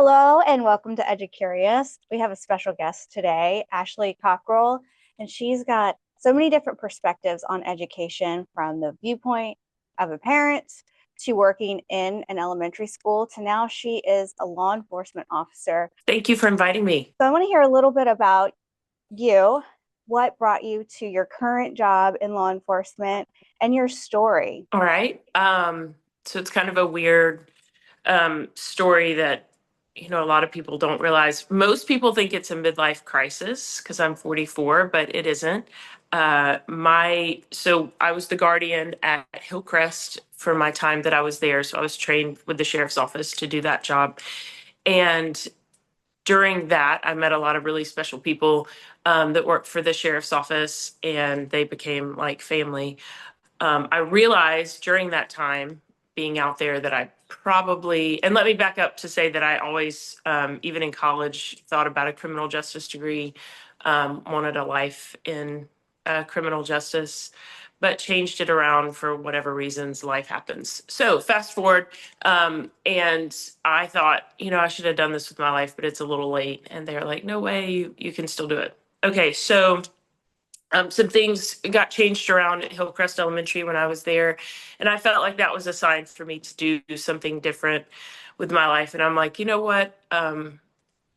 Hello and welcome to EduCurious. We have a special guest today, Ashley Cockrell, and she's got so many different perspectives on education from the viewpoint of a parent to working in an elementary school to now she is a law enforcement officer. Thank you for inviting me. So I want to hear a little bit about you, what brought you to your current job in law enforcement, and your story. All right. So it's kind of a weird story that, a lot of people don't realize. Most people think it's a midlife crisis because I'm 44, but it isn't. So I was the guardian at Hillcrest for my time that I was there. So I was trained with the sheriff's office to do that job. And during that, I met a lot of really special people that worked for the sheriff's office, and they became like family. I realized during that time being out there that I probably, and let me back up to say that I always, even in college, thought about a criminal justice degree, wanted a life in criminal justice, but changed it around for whatever reasons life happens. So fast forward, and I thought, I should have done this with my life, but it's a little late. And they're like, no way, you can still do it. Okay, so some things got changed around at Hillcrest Elementary when I was there, and I felt like that was a sign for me to do something different with my life. And I'm like, you know what? I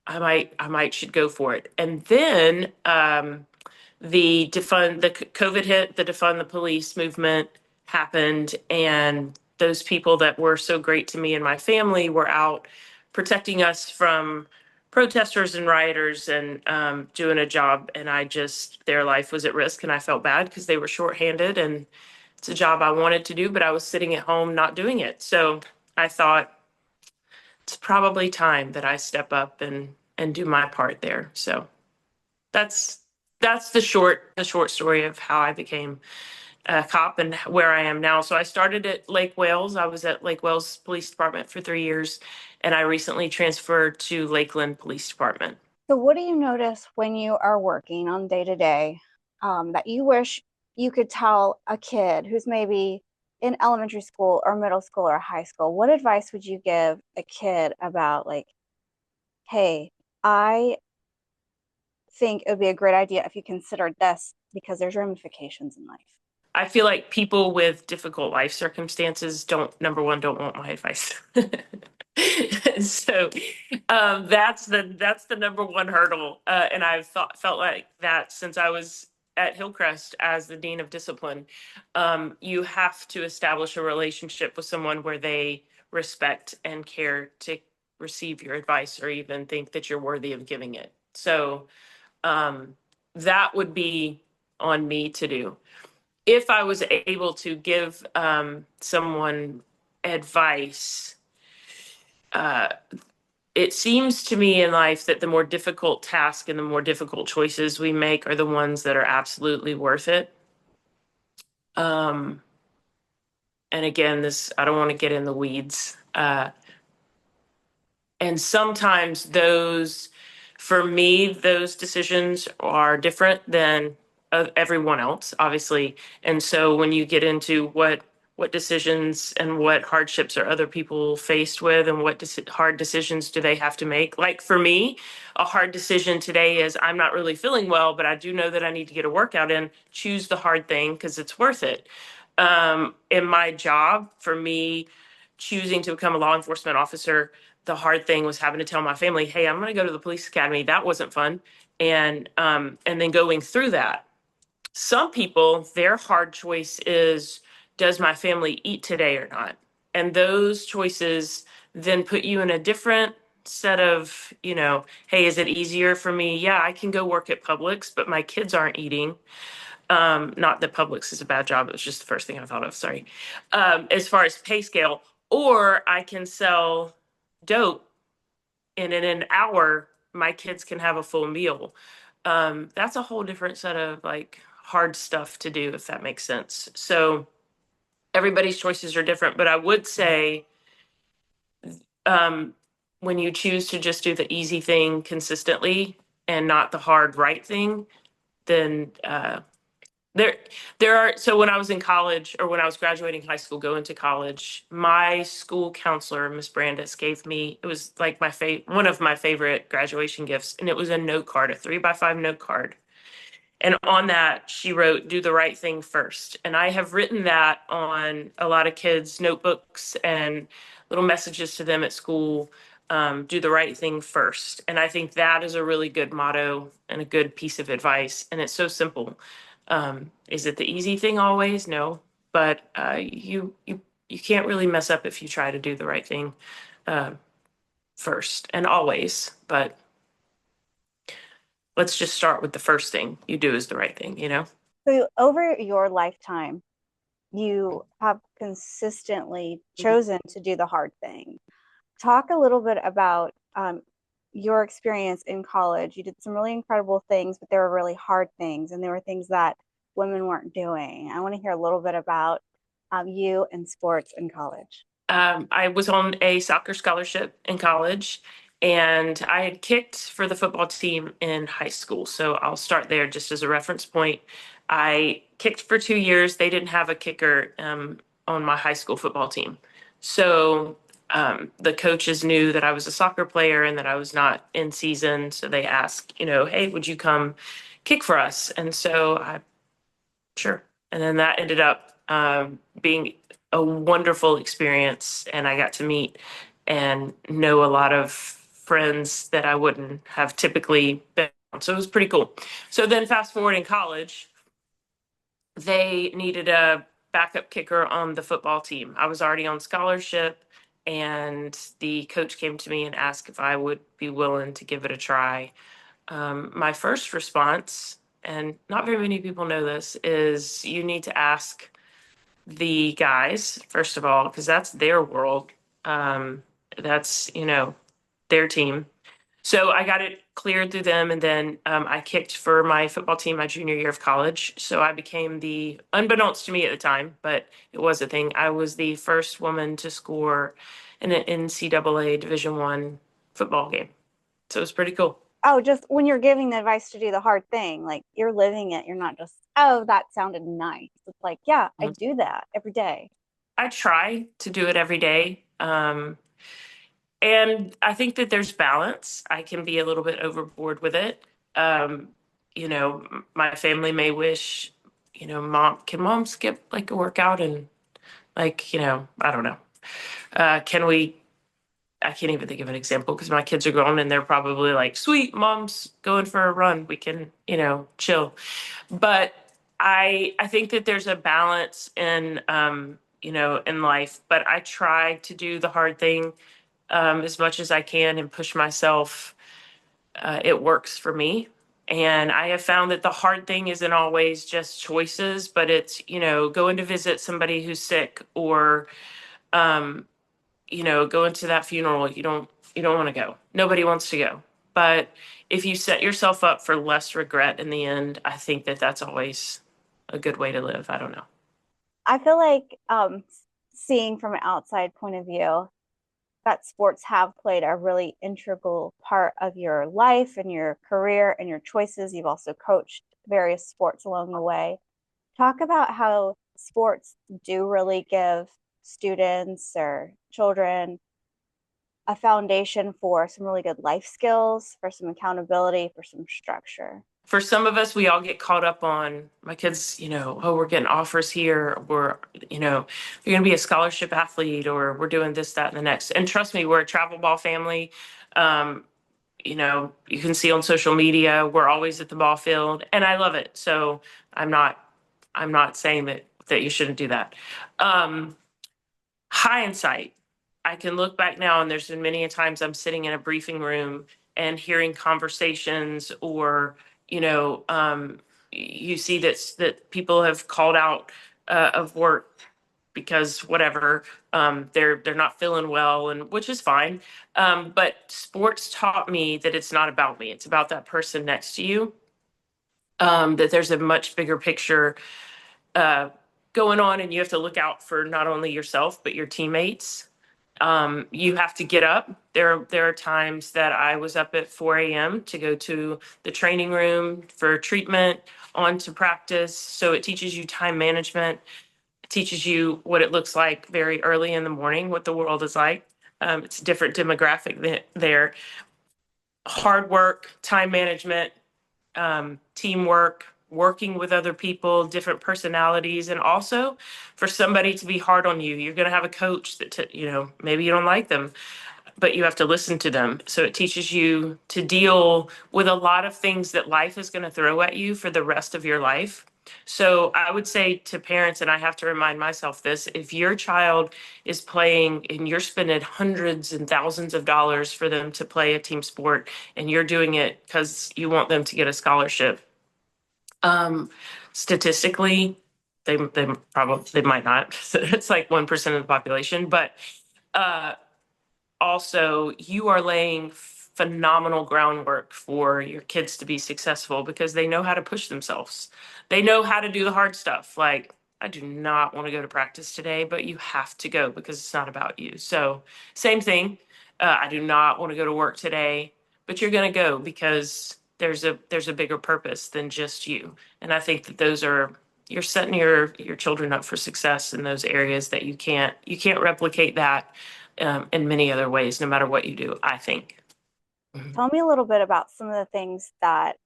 might should go for it. And then the COVID hit, the defund the police movement happened, and those people that were so great to me and my family were out protecting us from protesters and rioters and doing a job. And their life was at risk, and I felt bad because they were shorthanded, and it's a job I wanted to do, but I was sitting at home not doing it. So I thought it's probably time that I step up and do my part there. So that's that's the short story of how I became a cop and where I am now. So I started at Lake Wales. I was at Lake Wales Police Department for 3 years, and I recently transferred to Lakeland Police Department. So, what do you notice when you are working on day to day that you wish you could tell a kid who's maybe in elementary school or middle school or high school? What advice would you give a kid about, like, hey, I think it would be a great idea if you considered this because there's ramifications in life? I feel like people with difficult life circumstances number one, don't want my advice. So that's the number one hurdle, and I've felt like that since I was at Hillcrest as the dean of discipline. You have to establish a relationship with someone where they respect and care to receive your advice or even think that you're worthy of giving it. So um, that would be on me to do. If I was able to give someone advice, uh, it seems to me in life that the more difficult task and the more difficult choices we make are the ones that are absolutely worth it. Um, and again, I don't want to get in the weeds. And sometimes for me, those decisions are different than of everyone else, obviously. And so when you get into what decisions and what hardships are other people faced with, and what hard decisions do they have to make? Like for me, a hard decision today is I'm not really feeling well, but I do know that I need to get a workout in. Choose the hard thing because it's worth it. In my job, for me, choosing to become a law enforcement officer, the hard thing was having to tell my family, "Hey, I'm going to go to the police academy." That wasn't fun, and then going through that. Some people, their hard choice is, does my family eat today or not? And those choices then put you in a different set of, hey, is it easier for me? Yeah, I can go work at Publix, but my kids aren't eating. Not that Publix is a bad job. It was just the first thing I thought of. Sorry. As far as pay scale, or I can sell dope, and in an hour, my kids can have a full meal. That's a whole different set of like hard stuff to do, if that makes sense. So everybody's choices are different, but I would say um, when you choose to just do the easy thing consistently and not the hard right thing, then There, there are, so when I was in college or when I was graduating high school, going to college, my school counselor, Miss Brandis, gave me, it was like one of my favorite graduation gifts. And it was a note card, a 3x5 note card. And on that, she wrote, do the right thing first. And I have written that on a lot of kids' notebooks and little messages to them at school. Do the right thing first. And I think that is a really good motto and a good piece of advice. And it's so simple. Is it the easy thing always? No. But you can't really mess up if you try to do the right thing uh, first and always. But let's just start with the first thing you do is the right thing, you know? So over your lifetime, you have consistently chosen to do the hard thing. Talk a little bit about your experience in college. You did some really incredible things, but they were really hard things, and there were things that women weren't doing. I want to hear a little bit about you and sports in college. I was on a soccer scholarship in college, and I had kicked for the football team in high school. So I'll start there just as a reference point. I kicked for 2 years. They didn't have a kicker on my high school football team. So the coaches knew that I was a soccer player and that I was not in season. So they asked, hey, would you come kick for us? And so sure. And then that ended up being a wonderful experience. And I got to meet and know a lot of friends that I wouldn't have typically been on. So it was pretty cool. So then fast forward in college, they needed a backup kicker on the football team. I was already on scholarship, and the coach came to me and asked if I would be willing to give it a try. My first response, and not very many people know this, is you need to ask the guys, first of all, because that's their world. That's, their team. So I got it cleared through them, and then I kicked for my football team my junior year of college. So I became unbeknownst to me at the time, but it was a thing. I was the first woman to score in an NCAA Division One football game. So it was pretty cool. Oh, just when you're giving the advice to do the hard thing, like you're living it. You're not just, oh, that sounded nice. It's like, yeah, I do that every day. I try to do it every day. And I think that there's balance. I can be a little bit overboard with it. Um, my family may wish, can mom skip like a workout and like, I don't know. Can we, I can't even think of an example because my kids are grown and they're probably like, sweet, mom's going for a run. We can, chill. But I think that there's a balance in life, but I try to do the hard thing as much as I can and push myself. It works for me. And I have found that the hard thing isn't always just choices, but it's, going to visit somebody who's sick or, um, going to that funeral. You don't want to go. Nobody wants to go. But if you set yourself up for less regret in the end, I think that that's always a good way to live. I don't know. I feel like seeing from an outside point of view, that sports have played a really integral part of your life and your career and your choices. You've also coached various sports along the way. Talk about how sports do really give students or children a foundation for some really good life skills, for some accountability, for some structure. For some of us, we all get caught up on my kids, oh, we're getting offers here. You're going to be a scholarship athlete or we're doing this, that, and the next. And trust me, we're a travel ball family. Um, you can see on social media, we're always at the ball field and I love it. So I'm not saying that you shouldn't do that. Hindsight, I can look back now and there's been many a times I'm sitting in a briefing room and hearing conversations or, you see that people have called out of work because whatever, they're not feeling well, and which is fine. But sports taught me that it's not about me. It's about that person next to you. That there's a much bigger picture uh, going on, and you have to look out for not only yourself but your teammates. You have to get up. There are times that I was up at 4 a.m. to go to the training room for treatment, on to practice. So it teaches you time management. It teaches you what it looks like very early in the morning, what the world is like. It's a different demographic there. Hard work, time management, teamwork, working with other people, different personalities, and also for somebody to be hard on you. You're going to have a coach that, maybe you don't like them, but you have to listen to them. So it teaches you to deal with a lot of things that life is going to throw at you for the rest of your life. So I would say to parents, and I have to remind myself this, if your child is playing and you're spending hundreds and thousands of dollars for them to play a team sport and you're doing it because you want them to get a scholarship, statistically, they might not. It's like 1% of the population, but uh, also you are laying phenomenal groundwork for your kids to be successful because they know how to push themselves. They know how to do the hard stuff. Like, I do not want to go to practice today, but you have to go because it's not about you. So, same thing. I do not want to go to work today, but you're going to go because there's a bigger purpose than just you. And I think that those are you're setting your children up for success in those areas that you can't replicate that in many other ways, no matter what you do, I think. Tell me a little bit about some of the things that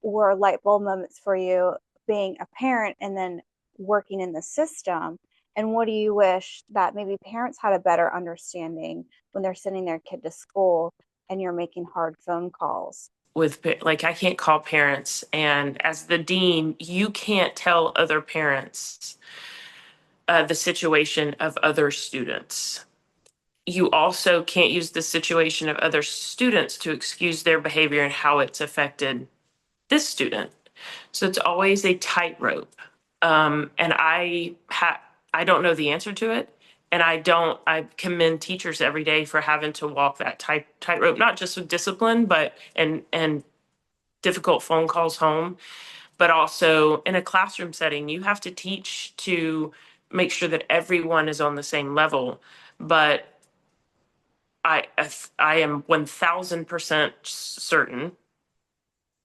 were light bulb moments for you being a parent and then working in the system. And what do you wish that maybe parents had a better understanding when they're sending their kid to school and you're making hard phone calls? With like, I can't call parents, and as the dean, you can't tell other parents the situation of other students. You also can't use the situation of other students to excuse their behavior and how it's affected this student. So it's always a tightrope. And I don't know the answer to it. And I commend teachers every day for having to walk that tightrope, not just with discipline, but and difficult phone calls home, but also in a classroom setting, you have to teach to make sure that everyone is on the same level. But I am 1000% certain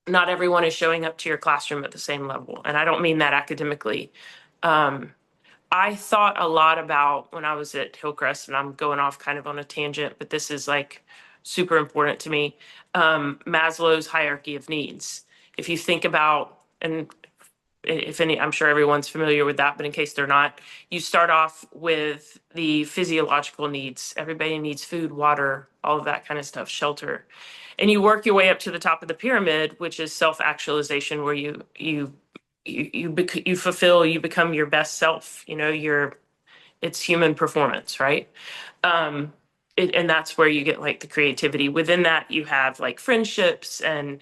not everyone is showing up to your classroom at the same level. And I don't mean that academically. Um, I thought a lot about when I was at Hillcrest, and I'm going off kind of on a tangent, but this is like super important to me. Maslow's hierarchy of needs. If you think about, and if any, I'm sure everyone's familiar with that, but in case they're not, you start off with the physiological needs. Everybody needs food, water, all of that kind of stuff, shelter. And you work your way up to the top of the pyramid, which is self-actualization, where you fulfill, you become your best self. It's human performance, right? Um, and that's where you get like the creativity. Within that, you have like friendships, and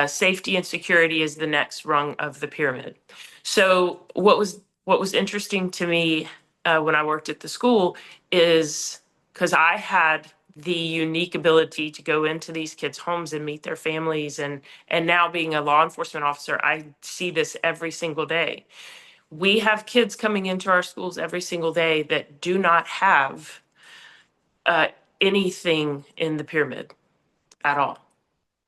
safety and security is the next rung of the pyramid. So what was interesting to me when I worked at the school is because I had the unique ability to go into these kids' homes and meet their families, and now being a law enforcement officer, I see this every single day. We have kids coming into our schools every single day that do not have uh, anything in the pyramid at all.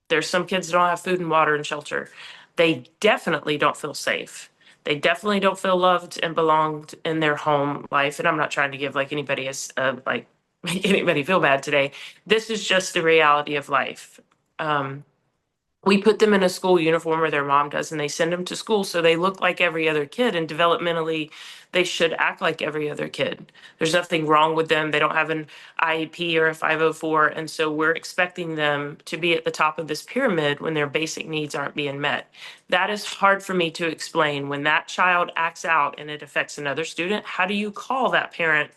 There's some kids that don't have food and water and shelter. They definitely don't feel safe. They definitely don't feel loved and belonged in their home life. And I'm not trying to give like anybody like make anybody feel bad today. This is just the reality of life. Um, we put them in a school uniform, or their mom does, and they send them to school so they look like every other kid, and developmentally they should act like every other kid. There's nothing wrong with them. They don't have an IEP or a 504, and so we're expecting them to be at the top of this pyramid when their basic needs aren't being met. That is hard for me to explain. When that child acts out and it affects another student, how do you call that parent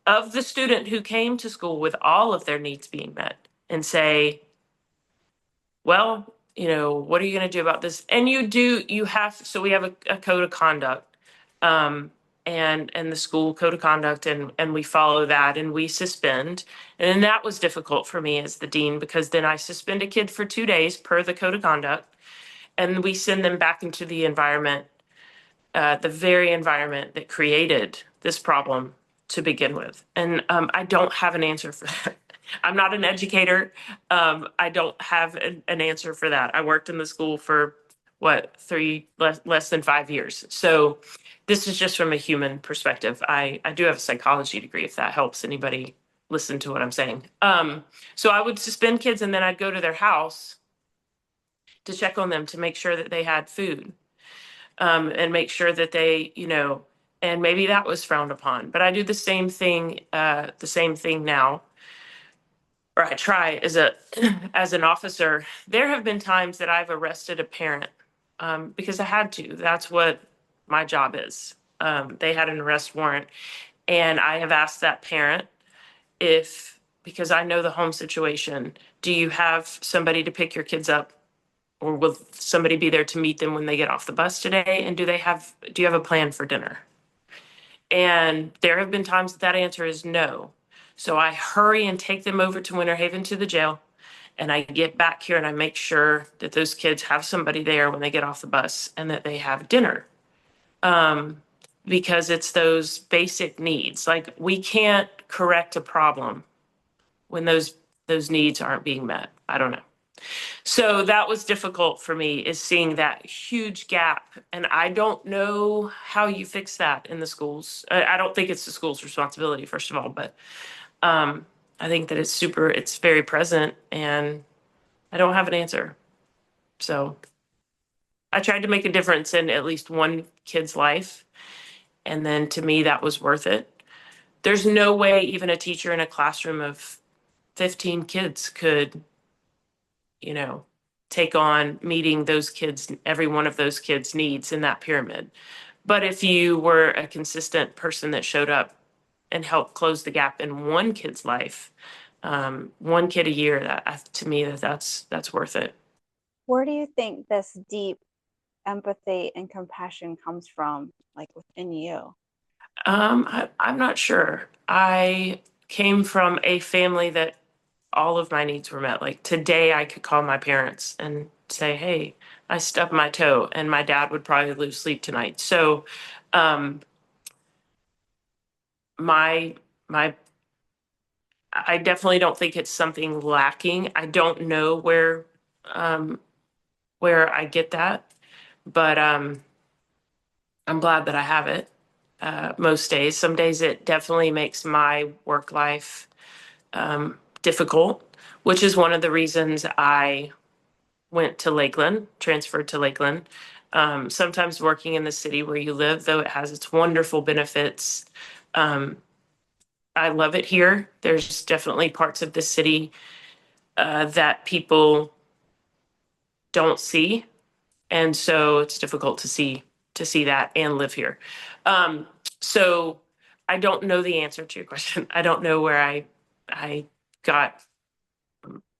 of the student who came to school with all of their needs being met and say, well, what are you going to do about this? And so we have a code of conduct, um, and the school code of conduct, and we follow that, and we suspend. And then that was difficult for me as the dean, because then I suspend a kid for 2 days per the code of conduct, and we send them back into the environment, the very environment that created this problem to begin with? And I don't have an answer for that. I'm not an educator. I don't have an answer for that. I worked in the school for what, less than 5 years. So this is just from a human perspective. I do have a psychology degree, if that helps anybody listen to what I'm saying. So I would suspend kids and then I'd go to their house to check on them to make sure that they had food, and make sure that they, and maybe that was frowned upon. But I do the same thing now, or I try as a as an officer. There have been times that I've arrested a parent, because I had to. That's what my job is. They had an arrest warrant, and I have asked that parent if, because I know the home situation, do you have somebody to pick your kids up? Or will somebody be there to meet them when they get off the bus today? And do you have a plan for dinner? And there have been times that that answer is no. So I hurry and take them over to Winter Haven to the jail. And I get back here and I make sure that those kids have somebody there when they get off the bus and that they have dinner. Because it's those basic needs. Like, we can't correct a problem when those needs aren't being met. I don't know. So that was difficult for me, is seeing that huge gap. And I don't know how you fix that in the schools. I don't think it's the school's responsibility, first of all, but I think that it's very present and I don't have an answer. So I tried to make a difference in at least one kid's life. And then to me, that was worth it. There's no way even a teacher in a classroom of 15 kids could, take on meeting those kids, every one of those kids' needs in that pyramid. But if you were a consistent person that showed up and helped close the gap in one kid's life, one kid a year, that to me, that's worth it. Where do you think this deep empathy and compassion comes from, like within you? I'm not sure. I came from a family that all of my needs were met. Like today, I could call my parents and say, "Hey, I stubbed my toe," and my dad would probably lose sleep tonight. So, um, my my, I definitely don't think it's something lacking. I don't know um, where I get that, but I'm glad that I have it. Most days, some days it definitely makes my work life difficult, which is one of the reasons I went to Lakeland, transferred to Lakeland. Sometimes working in the city where you live, though it has its wonderful benefits, I love it here. There's definitely parts of the city that people don't see, and so it's difficult to see that and live here. Um, so I don't know the answer to your question. I don't know where I got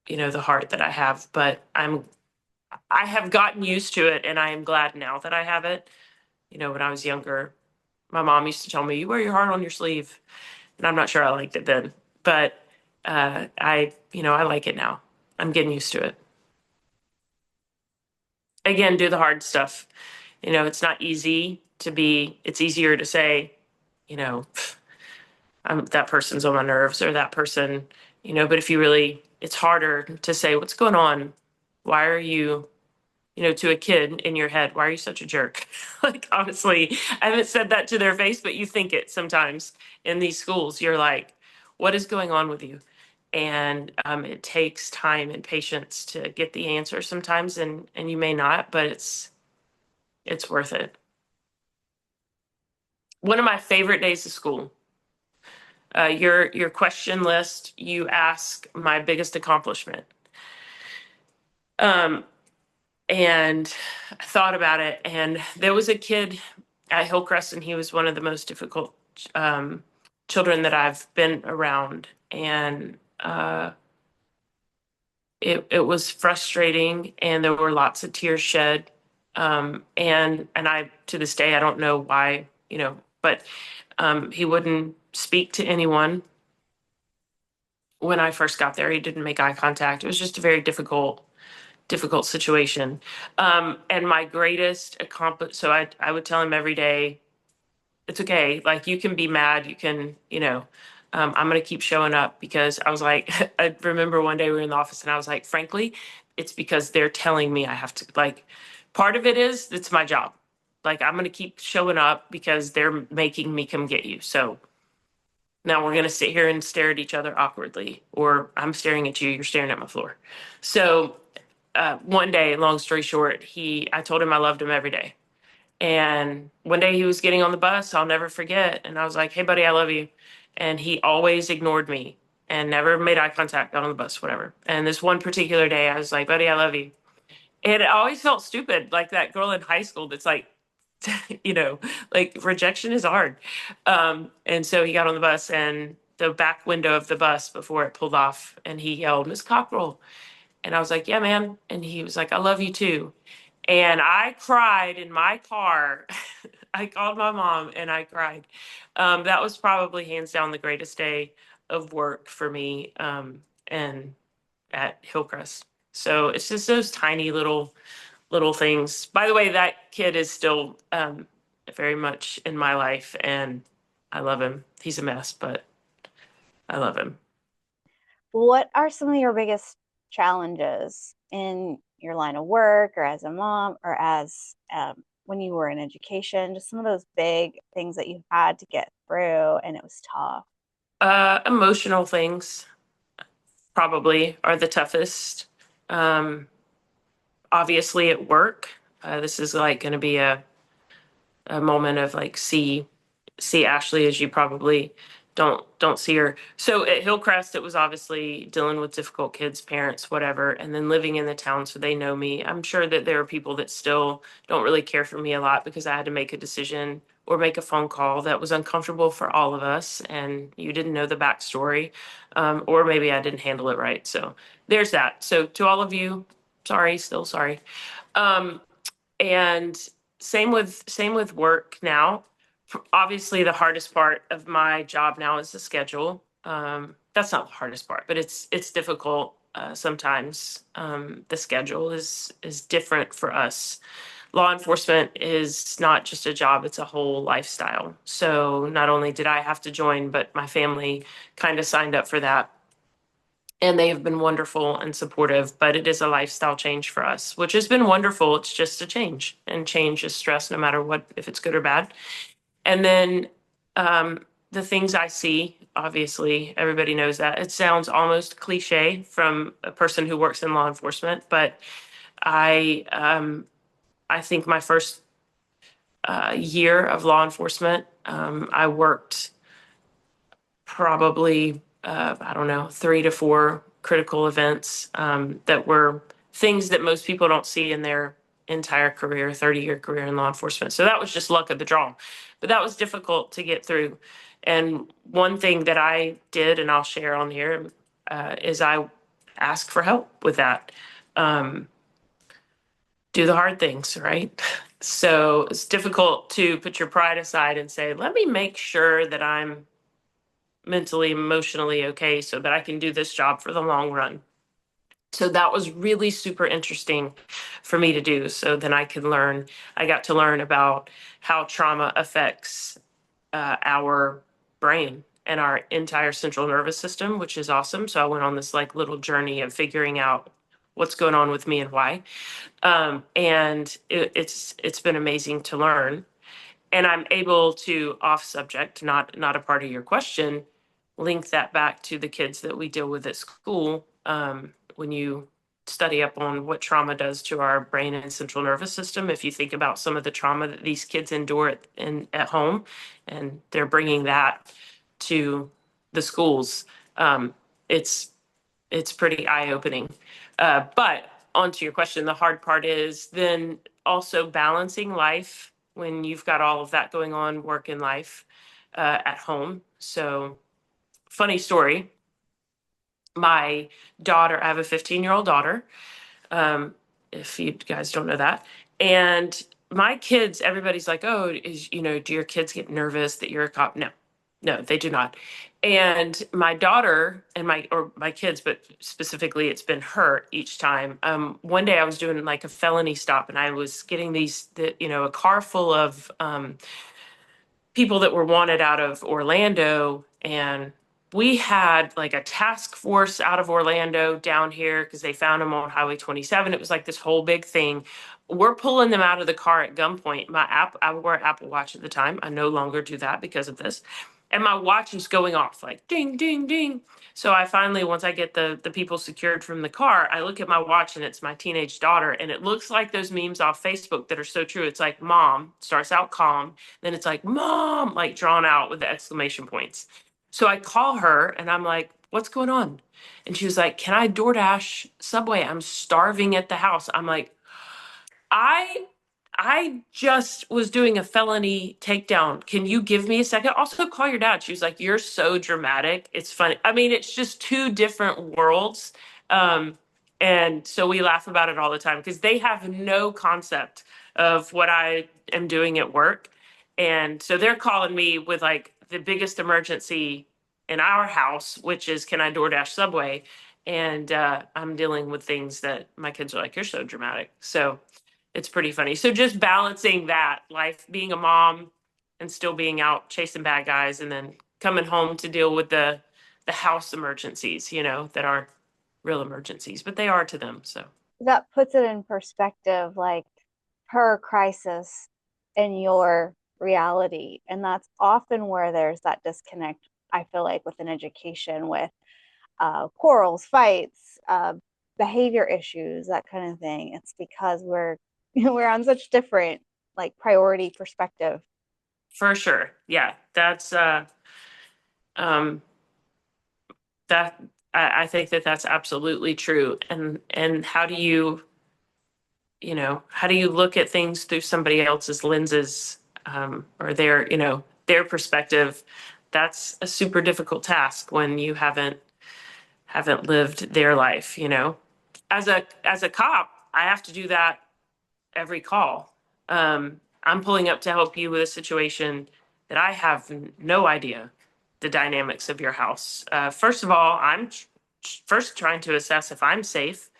the heart that I have, but I have gotten used to it, and I am glad now that I have it. When I was younger, my mom used to tell me, "You wear your heart on your sleeve," and I'm not sure I liked it then, but I like it now. I'm getting used to it. Again, do the hard stuff. It's not easy to be. It's easier to say, you know, that person's on my nerves or that person, But if you really, it's harder to say, "What's going on? Why are you?" To a kid in your head, "Why are you such a jerk?" Like, honestly, I haven't said that to their face, but you think it sometimes in these schools. You're like, "What is going on with you?" And it takes time and patience to get the answer sometimes, and you may not, but it's worth it. One of my favorite days of school. Your question list, you ask my biggest accomplishment. Um, and I thought about it, and there was a kid at Hillcrest, and he was one of the most difficult children that I've been around, and it was frustrating, and there were lots of tears shed, and I, to this day, I don't know why, but he wouldn't speak to anyone. When I first got there, he didn't make eye contact. It was just a very difficult situation. And my greatest accomplishment, so I would tell him every day, It's okay. Like, you can be mad. You can, I'm going to keep showing up because I was like, I remember one day we were in the office and I was like, frankly, it's because they're telling me I have to, like, part of it is it's my job. Like, I'm going to keep showing up because they're making me come get you. So now we're going to sit here and stare at each other awkwardly, or I'm staring at you, you're staring at my floor. So one day, long story short, I told him I loved him every day. And one day he was getting on the bus, I'll never forget. And I was like, hey, buddy, I love you. And he always ignored me and never made eye contact, got on the bus, whatever. And this one particular day, I was like, buddy, I love you. And it always felt stupid, like that girl in high school that's like, you know, like rejection is hard. And so he got on the bus and the back window of the bus before it pulled off, and he yelled, Miss Cockrell. And I was like, yeah, man. And he was like, I love you too. And I cried in my car. I called my mom and I cried. That was probably hands down the greatest day of work for me, and at Hillcrest. So it's just those tiny little things. By the way, that kid is still very much in my life, and I love him. He's a mess, but I love him. What are some of your biggest challenges in your line of work or as a mom or as when you were in education? Just some of those big things that you had to get through and it was tough. Emotional things probably are the toughest. Um, Obviously, at work, this is like going to be a moment of like, see Ashley as you probably don't see her. So at Hillcrest, it was obviously dealing with difficult kids, parents, whatever, and then living in the town so they know me. I'm sure that there are people that still don't really care for me a lot because I had to make a decision or make a phone call that was uncomfortable for all of us, and you didn't know the backstory, or maybe I didn't handle it right. So there's that. So to all of you, sorry, still sorry. Um, and same with work now. Obviously, the hardest part of my job now is the schedule. That's not the hardest part, but it's difficult sometimes. The schedule is different for us. Law enforcement is not just a job, it's a whole lifestyle. So not only did I have to join, but my family kind of signed up for that, and they have been wonderful and supportive, but it is a lifestyle change for us, which has been wonderful. It's just a change, and change is stress no matter what, if it's good or bad. And then the things I see, obviously, everybody knows that. It sounds almost cliche from a person who works in law enforcement, but I think my first year of law enforcement, I worked probably, I don't know, 3 to 4 critical events that were things that most people don't see in their entire career, 30-year career in law enforcement. So that was just luck of the draw. But that was difficult to get through. And one thing that I did, and I'll share on here, is I asked for help with that. Do the hard things, right? So it's difficult to put your pride aside and say, let me make sure that I'm mentally, emotionally okay so that I can do this job for the long run. So that was really super interesting for me to do. So then I got to learn about how trauma affects our brain and our entire central nervous system, which is awesome. So I went on this like little journey of figuring out what's going on with me and why. And it's been amazing to learn. And I'm able to, off subject, not a part of your question, link that back to the kids that we deal with at school. When you study up on what trauma does to our brain and central nervous system, if you think about some of the trauma that these kids endure at home, and they're bringing that to the schools, it's pretty eye-opening. But onto your question, the hard part is then also balancing life when you've got all of that going on, work and life at home. So funny story, my daughter, I have a 15-year-old daughter, um, if you guys don't know that. And my kids, everybody's like, oh, do your kids get nervous that you're a cop? No, no, they do not. And my daughter and my kids, but specifically it's been her each time. One day I was doing like a felony stop and I was getting a car full of people that were wanted out of Orlando, and we had like a task force out of Orlando down here because they found them on Highway 27. It was like this whole big thing. We're pulling them out of the car at gunpoint. I wore an Apple Watch at the time. I no longer do that because of this. And my watch is going off like ding, ding, ding. So I finally, once I get the people secured from the car, I look at my watch and it's my teenage daughter. And it looks like those memes off Facebook that are so true. It's like mom starts out calm, then it's like mom, like drawn out with the exclamation points. So I call her and I'm like, what's going on? And she was like, can I DoorDash Subway? I'm starving at the house. I'm like, I I just was doing a felony takedown. Can you give me a second? Also call your dad. She was like, you're so dramatic. It's funny. I mean, it's just two different worlds. Um, and so we laugh about it all the time because they have no concept of what I am doing at work. And so they're calling me with like the biggest emergency in our house, which is, can I DoorDash Subway? And I'm dealing with things that my kids are like, you're so dramatic. So it's pretty funny. So just balancing that life, being a mom and still being out chasing bad guys, and then coming home to deal with the house emergencies, that aren't real emergencies, but they are to them. So That puts it in perspective, like her crisis and your reality. And that's often where there's that disconnect, I feel like, with an education, with quarrels, fights, behavior issues, that kind of thing. It's because we're we're on such different like priority perspective. for sure, yeah, that's um that I think that that's absolutely true. And how do you look at things through somebody else's lenses, or their perspective? That's a super difficult task when you haven't lived their life. As a cop, I have to do that every call. I'm pulling up to help you with a situation that I have no idea the dynamics of your house. First of all, I'm first trying to assess if I'm safe.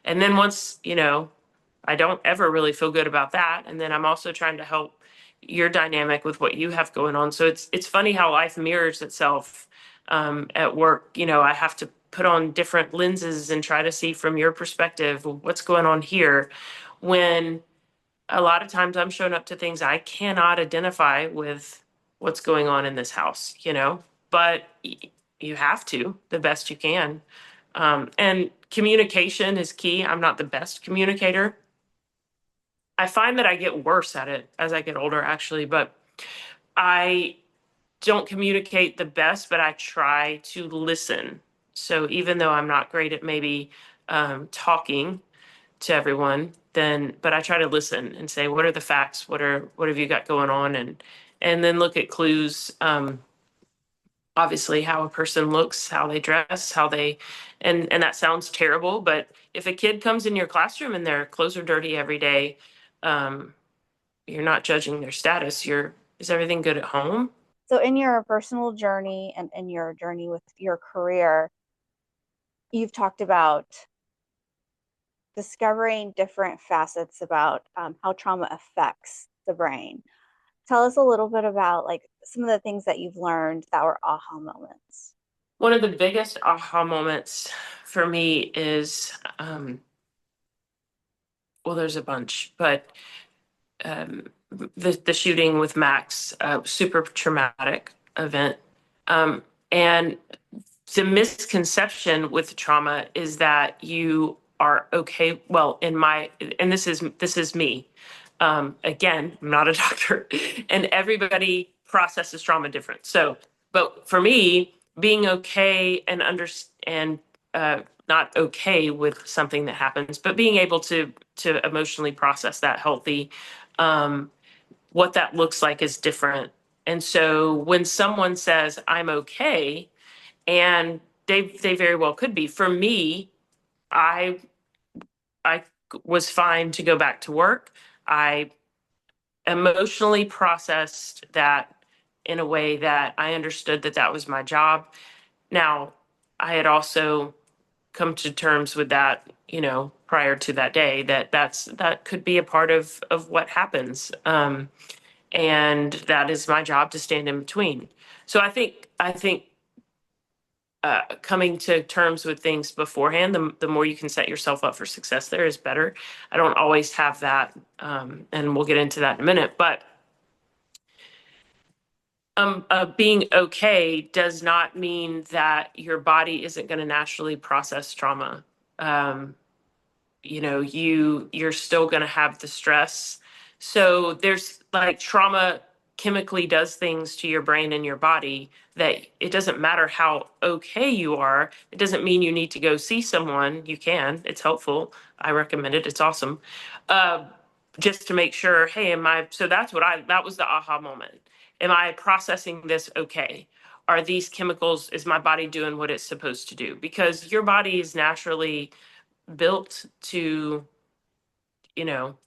And then once, I don't ever really feel good about that. And then I'm also trying to help your dynamic with what you have going on. So it's funny how life mirrors itself at work. I have to put on different lenses and try to see from your perspective what's going on here, when a lot of times I'm showing up to things I cannot identify with what's going on in this house. But you have to the best you can. And communication is key. I'm not the best communicator. I find that I get worse at it as I get older, actually, but I don't communicate the best, but I try to listen. So even though I'm not great at maybe talking to everyone, but I try to listen and say, what are the facts? What have you got going on? And then look at clues. Obviously how a person looks, how they dress, and that sounds terrible, but if a kid comes in your classroom and their clothes are dirty every day, um, you're not judging their status. Is everything good at home? So in your personal journey and in your journey with your career, you've talked about discovering different facets about how trauma affects the brain. Tell us a little bit about like some of the things that you've learned that were aha moments. One of the biggest aha moments for me is, well, there's a bunch, but um, the shooting with Max, super traumatic event. And the misconception with trauma is that you are okay. Well, and this is me. Again, I'm not a doctor, and everybody processes trauma different. So, but for me, being okay and not okay with something that happens, but being able to emotionally process that healthy, um, what that looks like is different. And so when someone says I'm okay, and they very well could be. For me, I I was fine to go back to work. I emotionally processed that in a way that I understood that that was my job. Now, I had also come to terms with that, prior to that day, that could be a part of what happens. and that is my job to stand in between. So I think coming to terms with things beforehand, the more you can set yourself up for success there is better. I don't always have that, and we'll get into that in a minute. But being okay does not mean that your body isn't going to naturally process trauma. Um, you're still going to have the stress. So there's like trauma chemically does things to your brain and your body that it doesn't matter how okay you are. It doesn't mean you need to go see someone. You can, it's helpful. I recommend it. It's awesome. Uh, just to make sure, hey, so that was the aha moment. Am I processing this okay? Are these chemicals, is my body doing what it's supposed to do? Because your body is naturally built to, you know,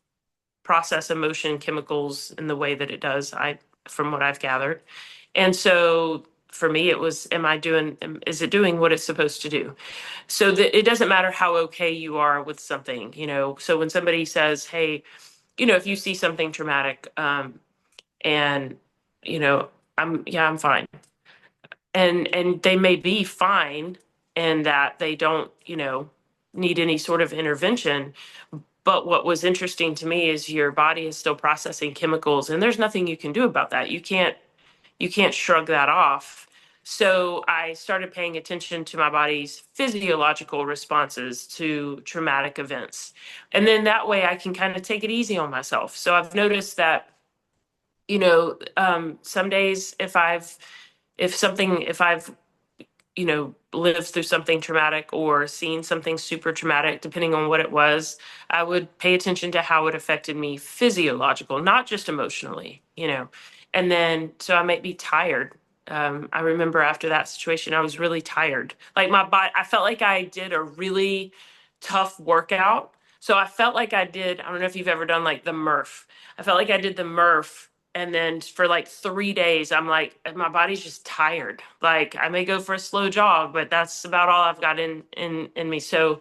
process emotion chemicals in the way that it does, from what I've gathered. And so for me, it was, is it doing what it's supposed to do? So that it doesn't matter how okay you are with something, So when somebody says, hey, if you see something traumatic, and, you know, I'm fine. And they may be fine and that they don't, need any sort of intervention. But what was interesting to me is your body is still processing chemicals and there's nothing you can do about that. You can't shrug that off. So I started paying attention to my body's physiological responses to traumatic events. And then that way I can kind of take it easy on myself. So I've noticed that, some days if I've lived through something traumatic or seen something super traumatic, depending on what it was, I would pay attention to how it affected me physiological, not just emotionally. And then, so I might be tired. I remember after that situation, I was really tired. Like my body, I felt like I did a really tough workout. So I felt like I don't know if you've ever done like the Murph. I felt like I did the Murph and then for like 3 days, I'm like, my body's just tired. Like I may go for a slow jog, but that's about all I've got in me. So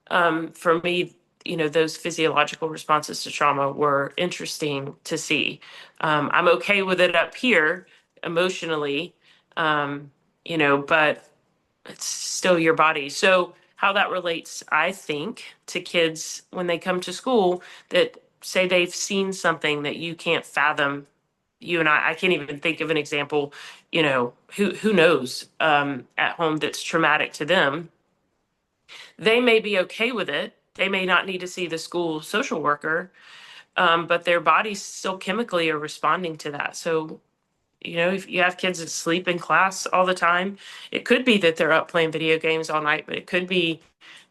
for me, those physiological responses to trauma were interesting to see. I'm okay with it up here emotionally, but it's still your body. So how that relates, I think, to kids when they come to school that say they've seen something that you can't fathom. You and I can't even think of an example, who knows, at home that's traumatic to them. They may be okay with it. They may not need to see the school social worker, but their bodies still chemically are responding to that. So, if you have kids that sleep in class all the time, it could be that they're up playing video games all night, but it could be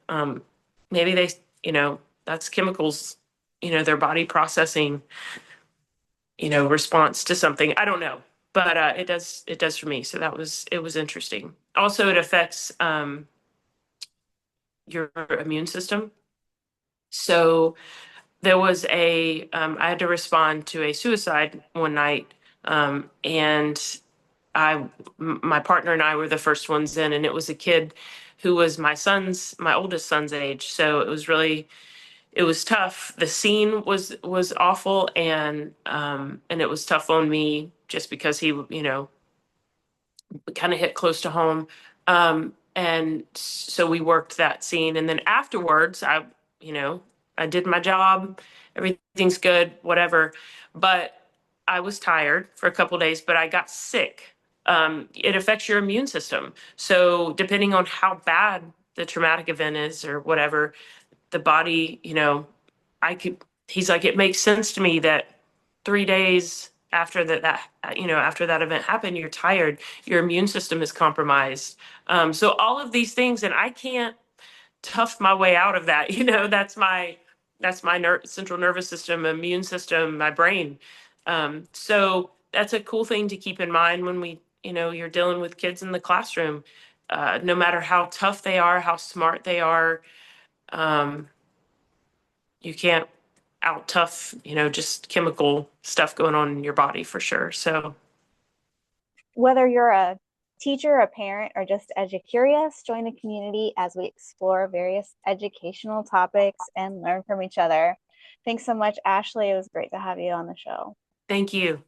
um, maybe that's chemicals, their body processing, response to something. I don't know, but it does for me. So it was interesting. Also, it affects your immune system. So there was I had to respond to a suicide one night, and my partner and I were the first ones in, and it was a kid who was my oldest son's age. So it was tough. The scene was awful, and it was tough on me just because he, kind of hit close to home. And so we worked that scene, and then afterwards, you know, I did my job. Everything's good, whatever. But I was tired for a couple days, but I got sick. It affects your immune system. So depending on how bad the traumatic event is or whatever, the body, he's like, it makes sense to me that 3 days after after that event happened, you're tired, your immune system is compromised. So all of these things, and I can't tough my way out of that. That's my central nervous system, immune system, my brain. So that's a cool thing to keep in mind when you're dealing with kids in the classroom. No matter how tough they are, how smart they are, um, you can't out tough, just chemical stuff going on in your body for sure. So Whether you're a teacher, a parent, or just EduCurious, join the community as we explore various educational topics and learn from each other. Thanks so much, Ashley. It was great to have you on the show. thank you.